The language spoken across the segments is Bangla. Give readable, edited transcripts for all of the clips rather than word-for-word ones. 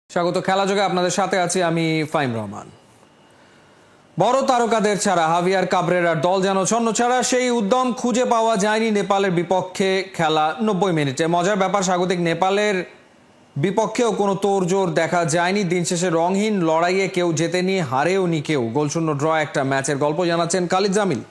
স্বাগত খেলা যোগে আপনাদের সাথে আছি আমি ফাইম রহমান। বড় তারকাদের ছাড়া হাভিয়ার কাবরেরার দল যেন ছন্নছাড়া, সেই উদ্যম খুঁজে পাওয়া যায়নি নেপালের বিপক্ষে খেলা 90 মিনিটে। মজার ব্যাপার, স্বাগতিক নেপালের বিপক্ষেও কোনো তোড়জোড় দেখা যায়নি। দিন শেষে রংহীন লড়াইয়ে কেউ জেতেনি, হারেও নি কেউ। গোলশূন্য ড্র একটা ম্যাচের গল্প জানাচ্ছেন খালিদ জামিল।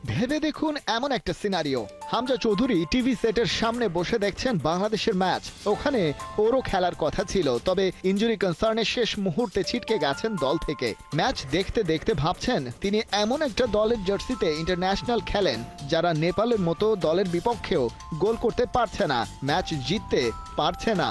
ভেবে দেখুন এমন একটা সিনারিও, হামজা চৌধুরী টিভি সেটের সামনে বসে দেখছেন বাংলাদেশের ম্যাচ। ওখানে ওরও খেলার কথা ছিল, তবে ইনজুরি কনসার্নে শেষ মুহূর্তে ছিটকে গেছেন দল থেকে। ম্যাচ দেখতে দেখতে ভাবছেন তিনি এমন একটা দলের জার্সিতে ইন্টারন্যাশনাল খেলেন যারা নেপালের মতো দলের বিপক্ষেও গোল করতে পারছে না, ম্যাচ জিততে পারছে না।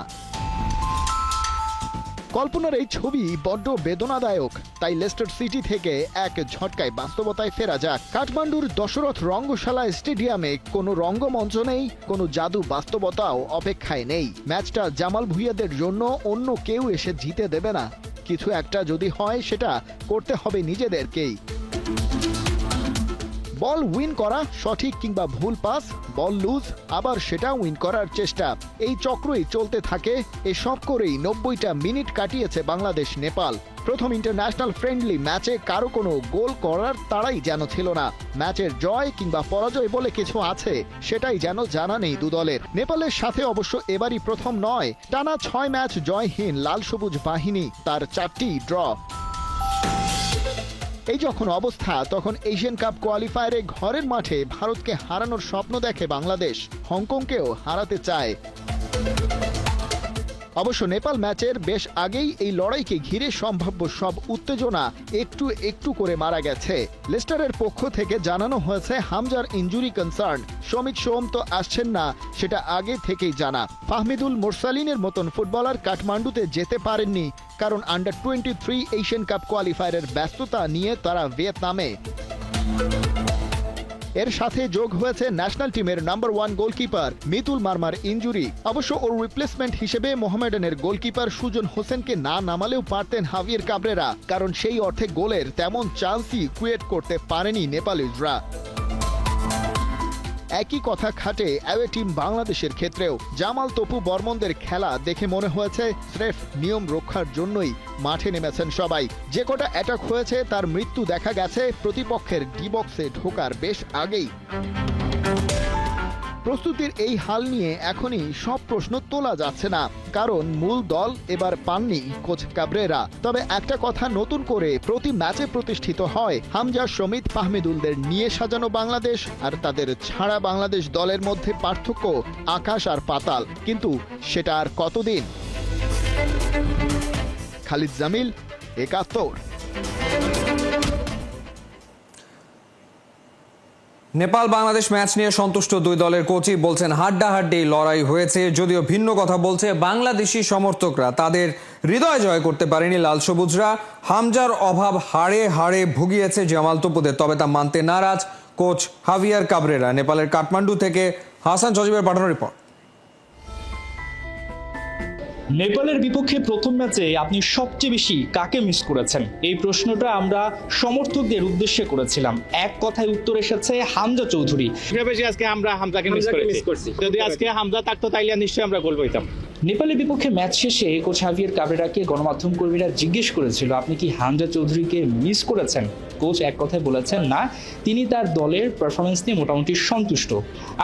কল্পনার এই ছবি বড্ড বেদনাদায়ক, তাই লেস্টার সিটি থেকে এক ঝটকায় বাস্তবতায় ফেরা যাক। কাঠমান্ডুর দশরথ রঙ্গশালা স্টেডিয়ামে কোনো রঙ্গমঞ্চ নেই, কোনো জাদু বাস্তবতাও অপেক্ষায় নেই। ম্যাচটা জামাল ভুঁইয়াদের জন্য অন্য কেউ এসে জিতে দেবে না। কিছু একটা যদি হয় সেটা করতে হবে নিজেদেরকেই। বল উইন করা, সঠিক কিংবা ভুল পাস, বল লুজ, আবার সেটা উইন করার চেষ্টা, এই চক্রই চলতে থাকে। এসব করেই 90টা মিনিট কাটিয়েছে বাংলাদেশ নেপাল। প্রথম ইন্টারন্যাশনাল ফ্রেন্ডলি ম্যাচে কারো কোনো গোল করার তাড়াই যেন ছিল না। ম্যাচের জয় কিংবা পরাজয় বলে কিছু আছে সেটাই যেন জানা নেই দু দলের। নেপালের সাথে অবশ্য এবারই প্রথম নয়, টানা 6 ম্যাচ জয়হীন লাল সবুজ বাহিনী, তার 4টি ড্র। এই যখন অবস্থা, তখন এশিয়ান কাপ কোয়ালিফায়ারে ঘরের মাঠে ভারতকে হারানোর স্বপ্ন দেখে বাংলাদেশ, হংকংকেও হারাতে চায়। অবশ্য নেপাল ম্যাচের বেশ আগেই এই লড়াইকে ঘিরে সম্ভাব্য সব উত্তেজনা একটু একটু করে মারা গেছে। লেস্টারের পক্ষ থেকে জানানো হয়েছে হামজার ইনজুরি কনসার্ন। সমিত সোম তো আসছেন না, সেটা আগে থেকেই জানা। ফাহমিদুল মোরসালিনের মতন ফুটবলার কাঠমান্ডুতে যেতে পারেননি, কারণ আন্ডার 23 এশিয়ান কাপ কোয়ালিফায়ারের ব্যস্ততা নিয়ে তারা ভিয়েতনামে। এর সাথে যোগ হয়েছে ন্যাশনাল টিমের নাম্বার 1 গোলকিপার মিতুল মারমার ইনজুরি। অবশ্য ওর রিপ্লেসমেন্ট হিসেবে মোহামেডানের গোলকিপার সুজন হোসেনকে না নামালেও পারতেন হাভিয়ার কাবরেরা, কারণ সেই অর্থে গোলের তেমন চান্সই ক্রিয়েট করতে পারেনি নেপালিজরা। একই কথা খাটে অ্যাওয়ে টিম বাংলাদেশের ক্ষেত্রেও। জামাল তপু বর্মনদের খেলা দেখে মনে হয়েছে স্রেফ নিয়ম রক্ষার জন্যই মাঠে নেমেছেন সবাই। যে কটা অ্যাটাক হয়েছে তার মৃত্যু দেখা গেছে প্রতিপক্ষের ডি বক্সে ঢোকার বেশ আগেই। প্রস্তুতির এই হাল নিয়ে এখনই সব প্রশ্ন তোলা যাচ্ছে না, কারণ মূল দল এবার পাননি কোচ কাবরেরা। তবে একটা কথা নতুন করে প্রতি ম্যাচে প্রতিষ্ঠিত হয়, হামজা, সমিত, ফাহমিদুলদের নিয়ে সাজানো বাংলাদেশ আর তাদের ছাড়া বাংলাদেশ দলের মধ্যে পার্থক্য আকাশ আর পাতাল। কিন্তু সেটা আর কতদিন? খালিদ জামিল, ৭১। নেপাল বাংলাদেশ ম্যাচ নিয়ে সন্তুষ্ট দুই দলের কোচই বলছেন হাড্ডাহাড্ডি লড়াই হয়েছে, যদিও ভিন্ন কথা বলছে বাংলাদেশি সমর্থকরা। তাদের হৃদয় জয় করতে পারেনি লাল সবুজরা। হামজার অভাব হাড়ে হাড়ে ভুগিয়েছে জামাল তপুদের, তবে তা মানতে নারাজ কোচ হাভিয়ার কাবরেরা। নেপালের কাঠমান্ডু থেকে হাসান সজীবের পাঠানো রিপোর্ট। নেপালের বিপক্ষে প্রথম ম্যাচে আপনি সবচেয়ে বেশি কাকে মিস করেছেন? এই প্রশ্নটা আমরা সমর্থকদের উদ্দেশ্যে করেছিলাম। এক কথায় উত্তর এসেছে হামজা চৌধুরী। আজকে আমরা হামজাকে মিস করেছি। যদি আজকে হামজা থাকতো তাইলে নিশ্চয়ই আমরা গোল পেতাম। নেপালের বিপক্ষে ম্যাচ শেষে কোচ হাভিয়ার কাবরেরাকে গণমাধ্যম কর্মীরা জিজ্ঞেস করেছিল, আপনি কি হামজা চৌধুরীকে মিস করেছেন? কোচ এক কথায় বলেছেন না, তিনি তার দলের পারফরমেন্স নিয়ে মোটামুটি সন্তুষ্ট।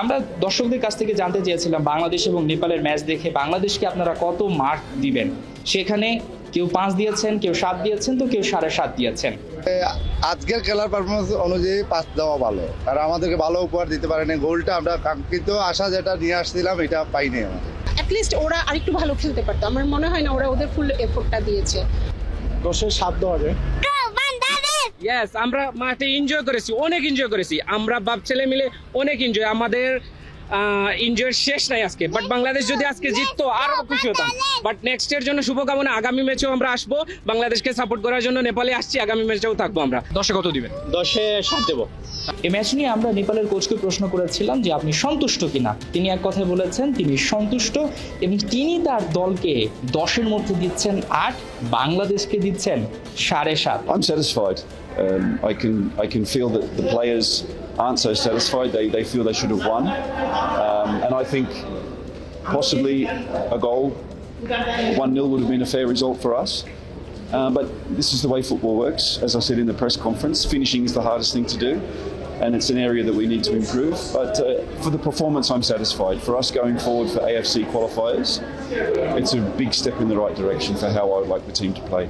আমরা দর্শকদের কাছ থেকে জানতে চেয়েছিলাম বাংলাদেশ এবং নেপালের ম্যাচ দেখে বাংলাদেশকে আপনারা কত মার্ক দিবেন। সেখানে কেউ 5 দিয়েছেন, কেউ 7 দিয়েছেন, তো কেউ 7.5 দিয়েছেন। আজকের খেলার পারফরমেন্স অনুযায়ী 5 দেওয়া ভালো, কারণ আমাদেরকে ভালো উপহার দিতে পারেনি। গোলটা আমরা কাঙ্ক্ষিত আশা যেটা নিয়ে আসছিলাম এটা পাইনি। আমাদের অ্যাটলিস্ট ওরা আরেকটু ভালো খেলতে পারতো। আমার মনে হয় না ওরা ওদের ফুল এফোর্টটা দিয়েছে। 10-7 দেওয়া যায়। ইয়েস, আমরা মাঠে এনজয় করেছি, অনেক এনজয় করেছি। আমরা বাপ ছেলে মিলে অনেক এনজয়। আমাদের এনজয় শেষ নাই আজকে। বাট বাংলাদেশ যদি আজকে জিততো আরো খুশি হতাম। বাট নেক্সট এর জন্য শুভকামনা। আগামী ম্যাচেও আমরা আসবো, বাংলাদেশকে সাপোর্ট করার জন্য নেপালে আসছি। আগামী ম্যাচেও থাকবো আমরা। 10-এ কত দিবেন? 10-7 দেবো। এই ম্যাচ নিয়ে আমরা নেপালের কোচকে প্রশ্ন করেছিলাম যে আপনি সন্তুষ্ট কিনা। তিনি এক কথায় বলেছেন তিনি সন্তুষ্ট, এবং তিনি তার দলকে 10-এর মধ্যে দিচ্ছেন 8, বাংলাদেশকে দিচ্ছেন 7.5। I'm satisfied. I can feel that the players aren't so satisfied. They feel they should have won, and I think possibly a goal. 1-0 would have been a fair result for us. But this is the way football works. As I said in the press conference, finishing is the hardest thing to do, and it's an area that we need to improve. But for the performance, I'm satisfied. For us going forward for AFC qualifiers, it's a big step in the right direction for how I would like the team to play.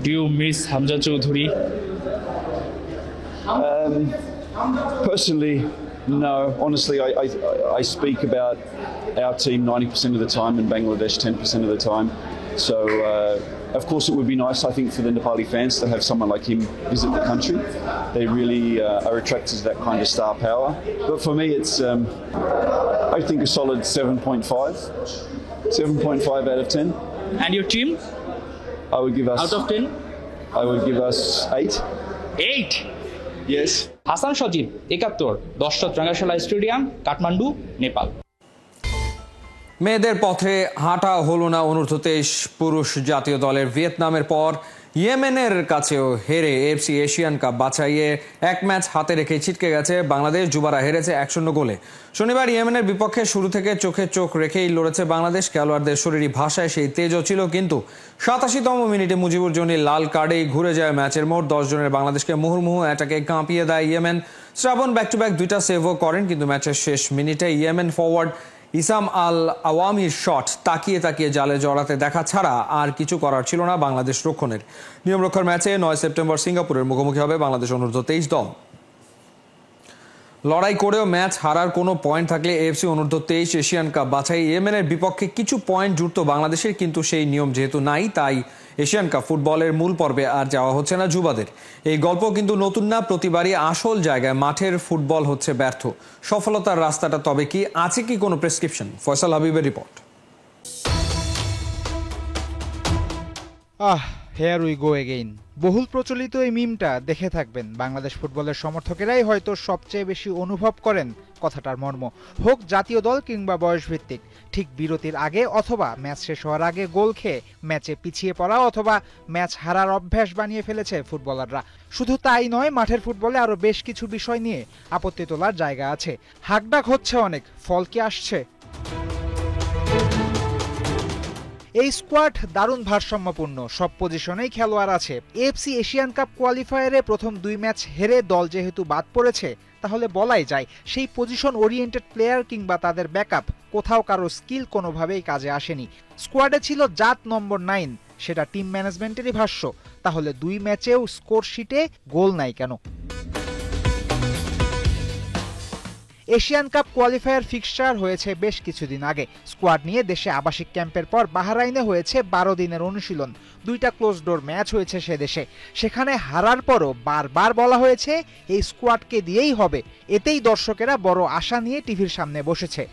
Do you miss Hamza Choudhury? Personally, no. Honestly, I speak about our team 90% of the time and Bangladesh 10% of the time. So, of course, it would be nice, I think, for the Nepali fans to have someone like him visit the country. They really are attracted to that kind of star power. But for me, it's, I think, a solid 7.5. 7.5 out of 10. And your team? I would give us... Out of 10? I would give us 8. 8? Yes. Hasan Sajib, ৭১, ১০ রাঙ্গাশালা stadium, Kathmandu, Nepal. মেয়েদের পথে হাঁটা হলো না অনূর্ধ্ব-23 পুরুষ জাতীয় দলের। ভিয়েতনামের পর ইয়েমেনের কাছেও হেরে এএফসি এশিয়ান কাপ বাছাইয়ে এক ম্যাচ হাতে রেখে ছিটকে গেছে বাংলাদেশ। যুবারা হেরেছে ১-০ গোলে। শনিবার ইয়েমেনের বিপক্ষে শুরু থেকে চোখে চোখ রেখেই লড়েছে বাংলাদেশ। খেলোয়াড়দের শরীরী ভাষায় সেই তেজও ছিল, কিন্তু ৮৭তম মিনিটে মুজিবুর জনির লাল কার্ডেই ঘুরে যায় ম্যাচের মোড়। ১০ জনের বাংলাদেশকে মুহুর্মুহু অ্যাটাকে কাঁপিয়ে দেয় Yemen. Shrabon back to back 2টা সেভও করেন, কিন্তু ম্যাচের শেষ মিনিটে ইয়েমেন ফরওয়ার্ড ইসাম আল আওয়ামির শট তাকিয়ে তাকিয়ে জালে জড়াতে দেখা ছাড়া আর কিছু করার ছিল না বাংলাদেশ রক্ষণের। নিয়মরক্ষার ম্যাচে ৯ সেপ্টেম্বর সিঙ্গাপুরের মুখোমুখি হবে বাংলাদেশ অনূর্ধ্ব-23 দল। লড়াই করেও ম্যাচ হারার কোনো পয়েন্ট থাকলে এএফসি অনূর্ধ্ব-23 এশিয়ান কাপ বাছাই ইয়েমেনের বিপক্ষে কিছু পয়েন্ট জুটত বাংলাদেশের, কিন্তু সেই নিয়ম যেহেতু নাই, তাই এশিয়ান কাপ ফুটবলের মূল পর্বে আর যাওয়া হচ্ছে না যুবাদের। এই গল্প কিন্তু নতুন না, প্রতিবারই আসল জায়গায় মাঠের ফুটবল হচ্ছে ব্যর্থ। সফলতার রাস্তাটা তবে কি আছে, কি কোনো প্রেসক্রিপশন? ফয়সাল হাবিবের report. Here we go again. বহুল প্রচলিত এই মিমটা দেখে থাকবেন। বাংলাদেশ ফুটবলের সমর্থকেরাই হয়তো সবচেয়ে বেশি অনুভব করেন কথাটার মর্ম। হোক জাতীয় দল কিংবা বয়সভিত্তিক, ঠিক বিরতির আগে অথবা ম্যাচ শেষ হওয়ার আগে গোল খেয়ে ম্যাচে পিছিয়ে পড়া অথবা ম্যাচ হারার অভ্যাস বানিয়ে ফেলেছে ফুটবলাররা। শুধু তাই নয়, মাঠের ফুটবলে আরও বেশ কিছু বিষয় নিয়ে আপত্তি তোলার জায়গা আছে। হাকডাক হচ্ছে অনেক, ফল কি আসছে? এই স্কোয়াড দারুণ ভারসাম্যপূর্ণ, সব পজিশনেই খেলোয়াড় আছে। এএফসি এশিয়ান কাপ কোয়ালিফায়ারে প্রথম 2 ম্যাচ হেরে দল যেহেতু বাদ পড়েছে, তাহলে বলাই যায় সেই পজিশন ওরিয়েন্টেড প্লেয়ার কিংবা তাদের ব্যাকআপ কোথাও কারো স্কিল কোনোভাবেই কাজে আসেনি। স্কোয়াডে ছিল জাত নম্বর 9, সেটা টিম ম্যানেজমেন্টেরই ভাষ্য। তাহলে 2 ম্যাচেও স্কোর শিটে গোল নাই কেন? এশিয়ান কাপ কোয়ালিফায়ার ফিক্সচার হয়েছে বেশ কিছুদিন আগে। স্কোয়াড নিয়ে দেশে আবাসিক ক্যাম্পের পর বাহরাইনে হয়েছে 12 দিনের অনুশীলন। 2টা ক্লোজ ডোর ম্যাচ হয়েছে সে দেশে। সেখানে হারার পরও বারবার বলা হয়েছে এই স্কোয়াডকে দিয়েই হবে। এতেই দর্শকেরা বড় আশা নিয়ে টিভির সামনে বসেছে।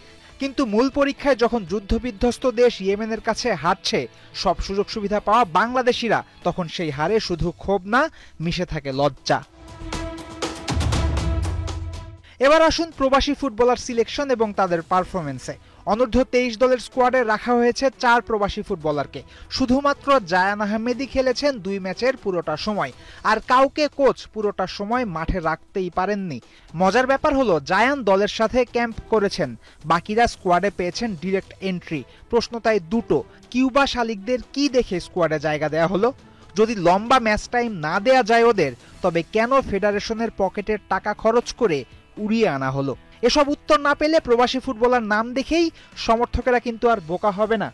কিন্তু মূল পরীক্ষায় যখন যুদ্ধবিধ্বস্ত দেশ ইয়েমেনের কাছে হারছে সব সুযোগ সুবিধা পাওয়া বাংলাদেশিরা, তখন সেই হারে শুধু ক্ষোভ না, মিশে থাকে লজ্জা। এবার আসুন প্রবাসী ফুটবলার সিলেকশন এবং তাদের পারফরমেন্সে। অনূর্ধ্ব-23 দলের স্কোয়াডে রাখা হয়েছে 4 প্রবাসী ফুটবলারকে। শুধুমাত্র জায়ান আহমেদই খেলেছেন 2 ম্যাচের পুরোটা সময়, আর কাউকে কোচ পুরোটা সময় মাঠে রাখতেই পারেননি। মজার ব্যাপার হলো জায়ান দলের সাথে ক্যাম্প করেছেন, বাকিরা স্কোয়াডে পেয়েছেন ডিরেক্ট এন্ট্রি। প্রশ্ন তাই দুটো, কিউবা শালিকদের কি দেখে স্কোয়াডে জায়গা দেয়া হলো? যদি লম্বা ম্যাচ টাইম না দেয়া যায় ওদের, তবে কেন ফেডারেশনের পকেটের টাকা খরচ করে উড়িয়ে আনা হলো? এসব উত্তর না পেলে প্রবাসী ফুটবলার নাম দেখেই সমর্থকেরা কিন্তু আর বোকা হবে না।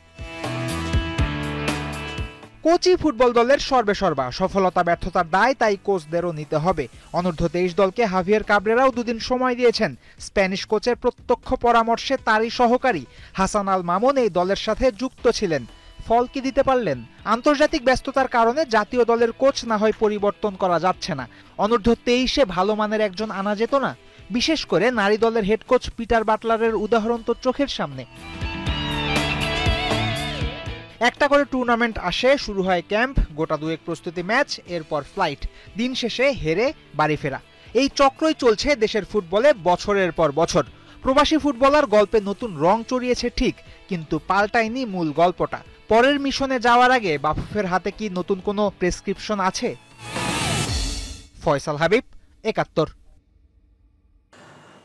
কোচই ফুটবল দলের সর্বেসর্বা, সফলতা ব্যর্থতার দায় তাই কোচদেরও নিতে হবে। অনূর্ধ্ব-23 দলকে হাভিয়ার কাবরেরাও 2 দিন সময় দিয়েছেন। স্প্যানিশ কোচের প্রত্যক্ষ পরামর্শে তারই সহকারী হাসান আল মামুন এই দলের সাথে যুক্ত ছিলেন। ফল কি দিতে পারলেন? আন্তর্জাতিক ব্যস্ততার কারণে জাতীয় দলের কোচ না হয় পরিবর্তন করা যাচ্ছে না, অনূর্ধ্ব-23-এ ভালো মানের একজন আনা যেত না? বিশেষ করে নারী দলের হেড কোচ পিটার বাটলারের উদাহরণ তো চোখের সামনে। একটা করে টুর্নামেন্ট আসে, শুরু হয় ক্যাম্প, গোটা 2 প্রস্তুতি ম্যাচ, এরপর ফ্লাইট, দিন শেষে হেরে বাড়ি ফেরা। এই চক্রই চলছে দেশের ফুটবলে বছরের পর বছর। প্রবাসী ফুটবলার গল্পে নতুন রং চড়িয়েছে ঠিক, কিন্তু পাল্টায়নি মূল গল্পটা। পরের মিশনে যাওয়ার আগে বাফুফের হাতে কি নতুন কোনো প্রেসক্রিপশন আছে? ফয়সাল হাবিব, ৭১।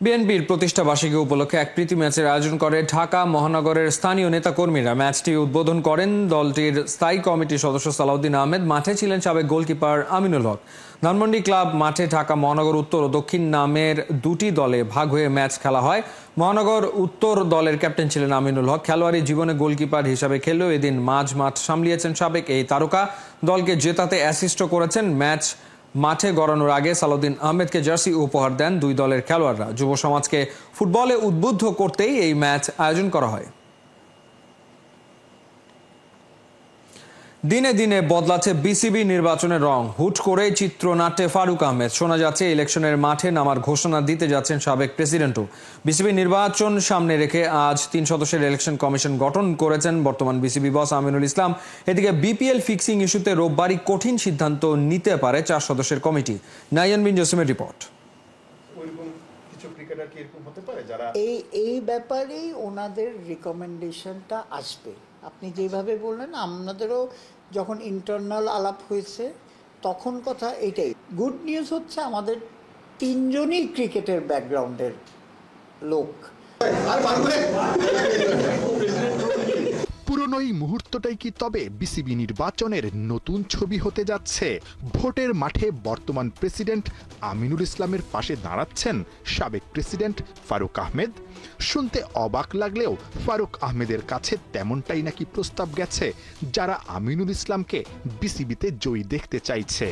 বিএনপির প্রতিষ্ঠা বার্ষিকী উপলক্ষে এক প্রীতি ম্যাচের আয়োজন করে ঢাকা মহানগরের স্থানীয় নেতাকর্মীরা। ম্যাচটি উদ্বোধন করেন দলটির স্থায়ী কমিটির সদস্য সালাউদ্দিন আহমেদ। মাঠে ছিলেন সাবেক গোলকিপার আমিনুল হক। ধানমন্ডি ক্লাব মাঠে ঢাকা মহানগর উত্তর ও দক্ষিণ নামের দুটি দলে ভাগ হয়ে ম্যাচ খেলা হয়। মহানগর উত্তর দলের ক্যাপ্টেন ছিলেন আমিনুল হক। খেলোয়াড়ি জীবনে গোলকিপার হিসাবে খেললেও এদিন মাঝ মাঠ সামলিয়েছেন সাবেক এই তারকা। দলকে জেতাতে অ্যাসিস্টও করেছেন। ম্যাচ মাঠে গড়ানোর আগে সালাউদ্দিন আহমেদকে জার্সি উপহার দেন দুই দলের খেলোয়াড়রা। যুব সমাজকে ফুটবলে উদ্বুদ্ধ করতেই এই ম্যাচ আয়োজন করা হয়। দিনে দিনে বদলাচ্ছে বিসিবি নির্বাচনের রং। হুট করে চিত্রনাট্যে ফারুক আহমেদ। শোনা যাচ্ছে ইলেকশনের মাঠে নামার ঘোষণা দিতে যাচ্ছেন সাবেক প্রেসিডেন্টও। বিসিবি নির্বাচন সামনে রেখে আজ 3 সদস্যের ইলেকশন কমিশন গঠন করেছেন বর্তমান বিসিবি বস আমিনুল ইসলাম। এদিকে বিপিএল ফিক্সিং ইস্যুতে রোববারই কঠিন সিদ্ধান্ত নিতে পারে 4 সদস্যের কমিটি। নাইয়ান বিন জসিমের রিপোর্ট। এই ব্যাপারেই ওনাদের রিকমেন্ডেশনটা আসবে। আপনি যেভাবে বললেন, আমাদেরও যখন ইন্টারনাল আলাপ হয়েছে তখন কথা এটাই। গুড নিউজ হচ্ছে আমাদের 3 জনই ক্রিকেটের ব্যাকগ্রাউন্ডের লোক। পুরনো এই মুহূর্তটাই কি তবে বিসিবি নির্বাচনের নতুন ছবি হতে যাচ্ছে? ভোটের মাঠে বর্তমান প্রেসিডেন্ট আমিনুল ইসলামের পাশে দাঁড়াচ্ছেন সাবেক প্রেসিডেন্ট ফারুক আহমেদ। শুনতে অবাক লাগলেও ফারুক আহমেদের কাছে তেমনটাই নাকি প্রস্তাব গেছে, যারা আমিনুল ইসলামকে বিসিবিতে জয়ী দেখতে চাইছে।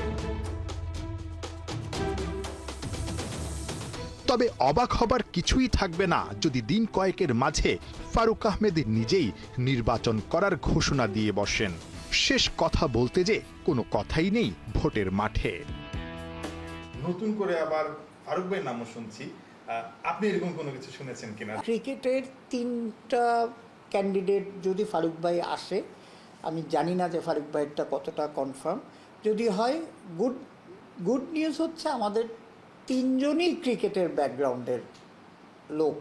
তবে অবাক হবার কিছুই থাকবে না যদি দিন কয়েকের মাঝে ফারুক আহমেদ নিজেই নির্বাচন করার ঘোষণা দিয়ে বসেন। শেষ কথা বলতে যে কোনো কথাই নেই ভোটের মাঠে। নতুন করে আবার ফারুক ভাইয়ের নামও শুনছি, আপনি এরকম কোনো কিছু শুনেছেন কিনা? ক্রিকেটের 3টা ক্যান্ডিডেট যদি ফারুক ভাই আসে, আমি জানি না যে ফারুক ভাইয়েরটা কতটা কনফার্ম। যদি হয়, গুড নিউজ হচ্ছে আমাদের 3 জনই ক্রিকেটের ব্যাকগ্রাউন্ডের লোক,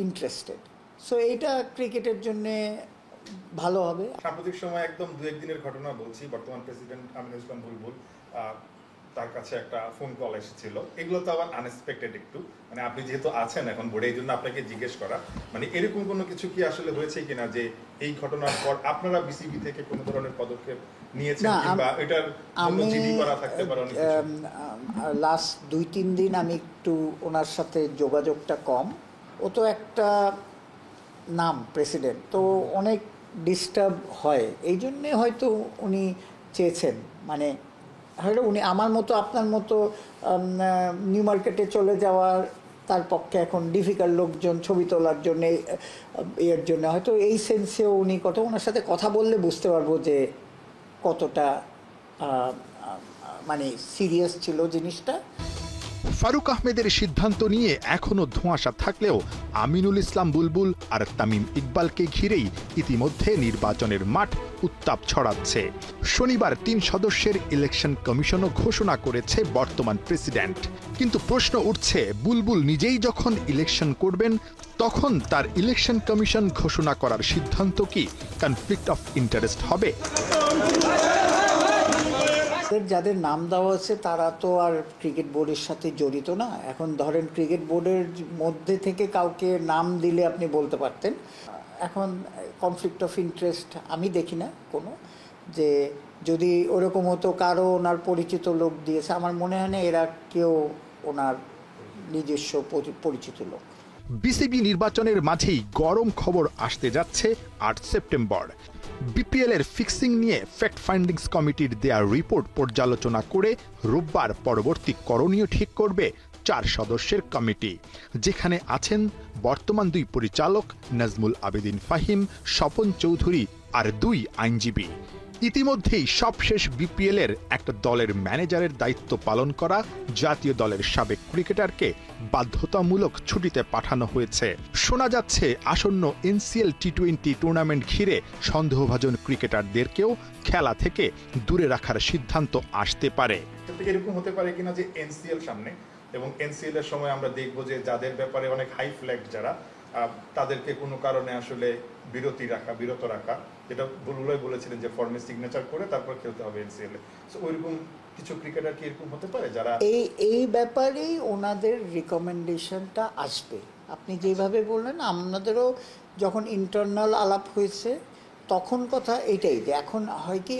ইন্টারেস্টেড। সো এইটা ক্রিকেটের জন্য ভালো হবে। সাম্প্রতিক সময় একদম 2-1 দিনের ঘটনা বলছি, বর্তমান প্রেসিডেন্ট আমিনুল ইসলাম বুলবুল, তার কাছে একটা ফোন কল এসেছিল। এগুলো তো আবার আনএক্সপেক্টেড একটু, মানে আপনি যেহেতু আছেন এখন বোর্ডে, এই জন্য আপনাকে জিজ্ঞেস করা, মানে এরকম কোনো কিছু কি আসলে হয়েছে কিনা যে এই ঘটনার পর আপনারা বিসিবি থেকে কোনো ধরনের পদক্ষেপ নিয়েছেন কিংবা এটার জন্য জিডি করা থাকতে পারে? অনেক কিছু লাস্ট 2-3 দিন আমি একটু ওনার সাথে যোগাযোগটা কম। ও তো একটা নাম প্রেসিডেন্ট, তো অনেক ডিস্টার্ব হয়, এই জন্যে হয়তো উনি চেয়েছেন, মানে হয়তো উনি আমার মতো আপনার মতো নিউ মার্কেটে চলে যাওয়ার তার পক্ষে এখন ডিফিকাল্ট, লোকজন ছবি তোলার জন্য, এর জন্য হয়তো এই সেন্সেও উনি ওনার সাথে কথা বললে বুঝতে পারবো যে কতটা মানে সিরিয়াস ছিল জিনিসটা। ফারুক আহমেদের সিদ্ধান্ত নিয়ে এখনো ধোঁয়াশা থাকলেও আমিনুল ইসলাম বুলবুল আর তামিম ইকবালকে ঘিরেই ইতিমধ্যে নির্বাচনের মাঠ উত্তাপ ছড়াচ্ছে। শনিবার 3 সদস্যের ইলেকশন কমিশনও ঘোষণা করেছে বর্তমান প্রেসিডেন্ট। কিন্তু প্রশ্ন উঠছে, বুলবুল নিজেই যখন ইলেকশন করবেন তখন তার ইলেকশন কমিশন ঘোষণা করার সিদ্ধান্ত কি কনফ্লিক্ট অফ ইন্টারেস্ট হবে? যাদের নাম দেওয়া আছে তারা তো আর ক্রিকেট বোর্ডের সাথে জড়িত না। এখন ধরেন ক্রিকেট বোর্ডের মধ্যে থেকে কাউকে নাম দিলে আপনি বলতে পারতেন। এখন কনফ্লিক্ট অফ ইন্টারেস্ট আমি দেখি না কোনো, যে যদি ওরকম হতো কারো ওনার পরিচিত লোক দিয়েছে, আমার মনে হয় না এরা কেউ ওনার নিজস্ব পরিচিত লোক। বিসিবি নির্বাচনের মাঝেই গরম খবর আসতে যাচ্ছে 8 সেপ্টেম্বর। বিপিএল এর ফিক্সিং নিয়ে ফ্যাক্ট ফাইন্ডিংস কমিটির দেয়া রিপোর্ট পর্যালোচনা করে রোববার পরবর্তী করণীয় ঠিক করবে 4 সদস্যের কমিটি, যেখানে আছেন বর্তমান 2 পরিচালক নাজমুল আবেদিন ফাহিম, স্বপন চৌধুরী আর 2 আইনজীবী। ইতিমধ্যেই সবশেষ বিপিএল এর একটা দলের ম্যানেজারের দায়িত্ব পালন করা জাতীয় দলের সাবেক ক্রিকেটারকে বাধ্যতামূলক ছুটিতে পাঠানো হয়েছে। শোনা যাচ্ছে আসন্ন এনসিএল টি20 টুর্নামেন্ট ঘিরে সন্দেহভাজন ক্রিকেটারদেরকেও খেলা থেকে দূরে রাখার সিদ্ধান্ত আসতে পারে। এরকম হতে পারে কিনা যে এনসিএল সামনে, এবং এনসিএল এর সময় আমরা দেখবো যে যাদের ব্যাপারে অনেক হাই ফ্ল্যাগ যারা, তাদেরকে কোনো কারণে আসলে বিরত রাখা, যেটা বুলবুল বলেছিলেন যে ফর্মে সিগনেচার করে তারপর খেলতে হবে এনসিএল এ। সো ওইরকম কিছু ক্রিকেটার কি এরকম হতে পারে যারা এই ব্যাপারেই ওনাদের রিকমেন্ডেশনটা আসবে। আপনি যেভাবে বললেন, আমাদেরও যখন ইন্টারনাল আলাপ হয়েছে তখন কথা এটাই, যে এখন হয় কি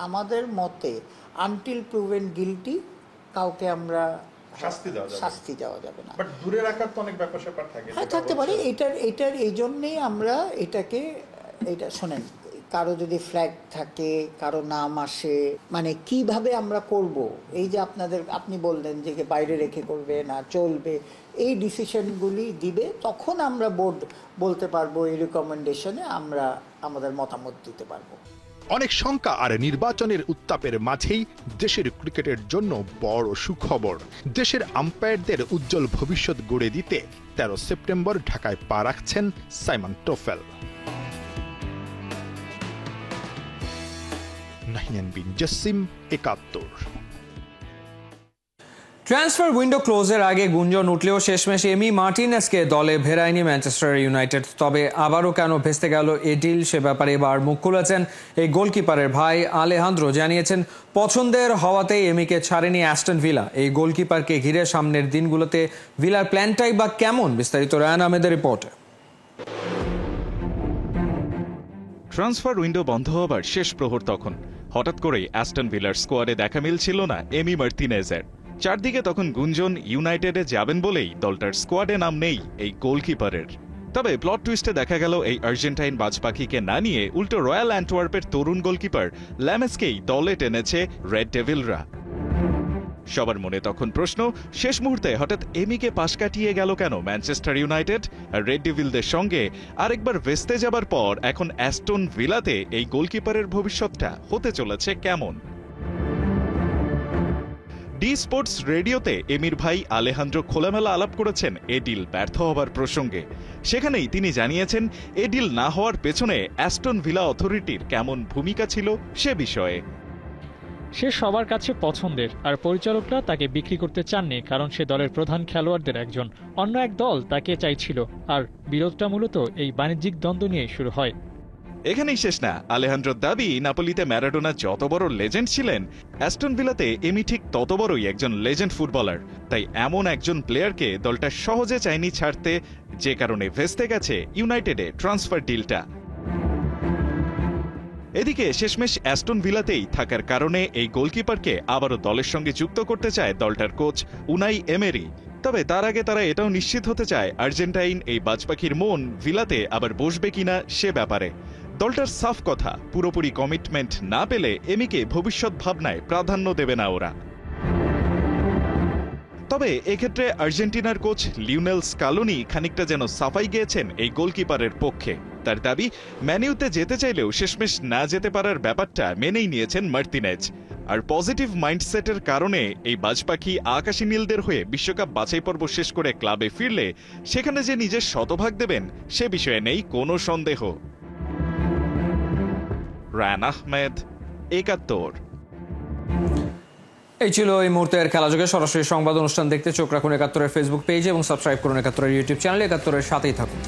আমাদের মতে আনটিল প্রুভেন গিলটি কাউকে আমরা শাস্তি দেওয়া যাবে না। বাট দূরে রাখার তো অনেক ব্যাপার স্যাপার থাকে। হ্যাঁ, থাকতে পারে। এটার এই জন্যেই আমরা এটা শোনেন, কারো যদি ফ্ল্যাগ থাকে, কারো নাম আসে, মানে কিভাবে আমরা করব, এই যে আপনি বললেন যে বাইরে রেখে করবে না চলবে, এই ডিসিশনগুলি দিবে, তখন আমরা বোর্ড বলতে পারবো, এই রিকমেন্ডেশনে আমরা আমাদের মতামত দিতে পারবো। অনেক শঙ্কা আর নির্বাচনের উত্তাপের মাঝেই দেশের ক্রিকেটের জন্য বড় সুখবর। দেশের আম্পায়ারদের উজ্জ্বল ভবিষ্যৎ গড়ে দিতে 13 সেপ্টেম্বর ঢাকায় পা রাখছেন সাইমন টোফেল। নাহিয়ান বিন জসিম, ৭১। ট্রান্সফার উইন্ডো ক্লোজের আগে গুঞ্জন উঠলেও শেষমেশ এমি মার্টিনেজকে দলে ভেরায়নি ম্যানচেস্টার ইউনাইটেড। তবে আবারও কেন ভেস্তে গেল এই ডিল, সে ব্যাপারে এবার মুখ খুলেছেন এই গোলকিপারের ভাই আলেহান্দ্রো। জানিয়েছেন পছন্দের হওয়াতেই এমিকে ছাড়েনি অ্যাস্টন ভিলা। এই গোলকিপারকে ঘিরে সামনের দিনগুলোতে ভিলার প্ল্যানটাই বা কেমন, বিস্তারিত রায়ান আহমেদের রিপোর্টে। ট্রান্সফার উইন্ডো বন্ধ হবার শেষ প্রহর তখন হঠাৎ করেই অ্যাস্টন ভিলার স্কোয়াডে দেখা মিলছিল না এমি মার্টিনেজের। চারদিকে তখন গুঞ্জন ইউনাইটেডে যাবেন বলেই দলটার স্কোয়াডে নাম নেই এই গোলকিপারের। তবে প্লট টুইস্টে দেখা গেল এই আর্জেন্টাইন বাজপাখিকে না নিয়ে উল্টো রয়্যাল অ্যান্টওয়ার্পের তরুণ গোলকিপার ল্যামেসকেই দলে টেনেছে রেড ডেভিলরা। সবার মনে তখন প্রশ্ন, শেষ মুহূর্তে হঠাৎ এমিকে পাশ কাটিয়ে গেল কেন ম্যানচেস্টার ইউনাইটেড? আর রেড ডেভিলদের সঙ্গে আরেকবার ভেস্তে যাবার পর এখন অ্যাস্টন ভিলাতে এই গোলকিপারের ভবিষ্যৎটা হতে চলেছে কেমন? ডি স্পোর্টস রেডিওতে এমির ভাই আলেহান্দ্রো খোলামেলা আলাপ করেছেন এ ডিল ব্যর্থ হবার প্রসঙ্গে। সেখানেই তিনি জানিয়েছেন এ ডিল না হওয়ার পেছনে অ্যাস্টন ভিলা অথরিটির কেমন ভূমিকা ছিল সে বিষয়ে। সে সবার কাছে পছন্দের, আর পরিচালকরা তাকে বিক্রি করতে চাননি, কারণ সে দলের প্রধান খেলোয়াড়দের একজন। অন্য এক দল তাকে চাইছিল, আর বিরোধটা মূলত এই বাণিজ্যিক দ্বন্দ্ব নিয়ে শুরু হয়। এখানেই শেষ না। আলেহান্দ্রোর দাবি, নাপোলিতে ম্যারাডোনা যত বড় লেজেন্ড ছিলেন, অ্যাস্টন ভিলাতে এমি ঠিক তত বড়ই একজন লেজেন্ড ফুটবলার। তাই এমন একজন প্লেয়ারকে দলটা সহজে চায়নি ছাড়তে, যে কারণে ভেস্তে গেছে ইউনাইটেডে ট্রান্সফার ডিলটা। এদিকে শেষমেশ অ্যাস্টন ভিলাতেই থাকার কারণে এই গোলকিপারকে আবারও দলের সঙ্গে যুক্ত করতে চায় দলটার কোচ উনাই এমেরি। তবে তার আগে তারা এটাও নিশ্চিত হতে চায় আর্জেন্টাইন এই বাজপাখির মন ভিলাতে আবার বসবে কিনা সে ব্যাপারে। দলটার সাফ কথা, পুরোপুরি কমিটমেন্ট না পেলে এমিকে ভবিষ্যৎ ভাবনায় প্রাধান্য দেবে না ওরা। তবে এক্ষেত্রে আর্জেন্টিনার কোচ লিওনেল স্কালোনি খানিকটা যেন সাফাই গিয়েছেন এই গোলকিপারের পক্ষে। তার দাবি, ম্যানিউতে যেতে চাইলেও শেষমেশ না যেতে পারার ব্যাপারটা মেনেই নিয়েছেন মার্টিনেজ। আর পজিটিভ মাইন্ডসেটের কারণে এই বাজপাখি আকাশী নীলদের হয়ে বিশ্বকাপ বাছাই পর্ব শেষ করে ক্লাবে ফিরলে সেখানে যে নিজের শতভাগ দেবেন সে বিষয়ে নেই কোনো সন্দেহ। রায়ান আহমেদ, ৭১। এই ছিল এই মুহূর্তের খেলাযোগে। সরাসরি সংবাদ অনুষ্ঠান দেখতে চোখ রাখুন ৭১-এর ফেসবুক পেজে এবং সাবস্ক্রাইব করুন ৭১-এর ইউটিউব চ্যানেলে। ৭১-এর সাথেই থাকুন।